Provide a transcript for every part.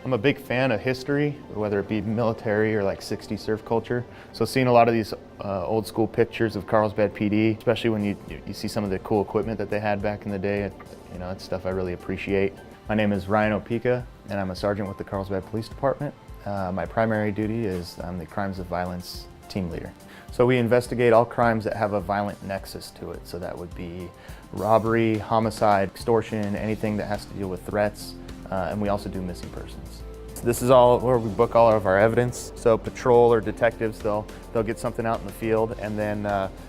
I'm a big fan of history, whether it be military or like 60s surf culture. So seeing a lot of these old school pictures of Carlsbad PD, especially when you see some of the cool equipment that they had back in the day, you know, it's stuff I really appreciate. My name is Ryan Opeka, and I'm a sergeant with the Carlsbad Police Department. My primary duty is I'm the crimes of violence team leader. So we investigate all crimes that have a violent nexus to it. So that would be robbery, homicide, extortion, anything that has to deal with threats, and we also do missing persons. This is all where we book all of our evidence. So patrol or detectives, they'll get something out in the field, and then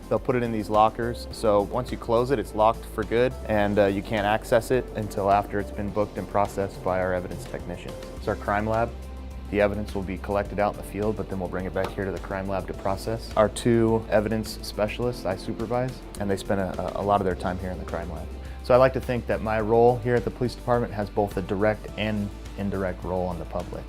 they'll put it in these lockers. So once you close it, it's locked for good, and you can't access it until after it's been booked and processed by our evidence technician. It's our crime lab. The evidence will be collected out in the field, but then we'll bring it back here to the crime lab to process. Our 2 evidence specialists I supervise, and they spend a lot of their time here in the crime lab. So I like to think that my role here at the police department has both a direct and indirect role on the public.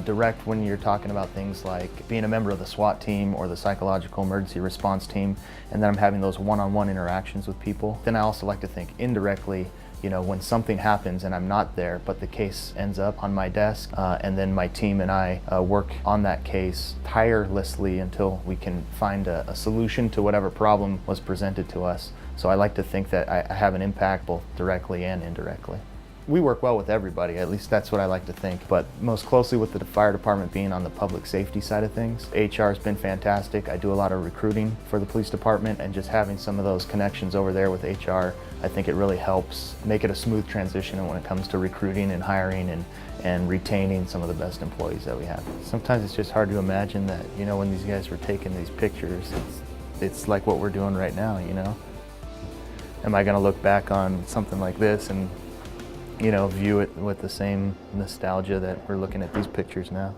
Direct when you're talking about things like being a member of the SWAT team or the psychological emergency response team, and then I'm having those one-on-one interactions with people. Then I also like to think indirectly, you know, when something happens and I'm not there, but the case ends up on my desk, and then my team and I work on that case tirelessly until we can find a solution to whatever problem was presented to us. So I like to think that I have an impact both directly and indirectly. We work well with everybody, at least that's what I like to think, but most closely with the fire department being on the public safety side of things. HR has been fantastic. I do a lot of recruiting for the police department, and just having some of those connections over there with HR, I think it really helps make it a smooth transition when it comes to recruiting and hiring and retaining some of the best employees that we have. Sometimes it's just hard to imagine that, you know, when these guys were taking these pictures, it's like what we're doing right now, you know? Am I gonna look back on something like this and, you know, view it with the same nostalgia that we're looking at these pictures now?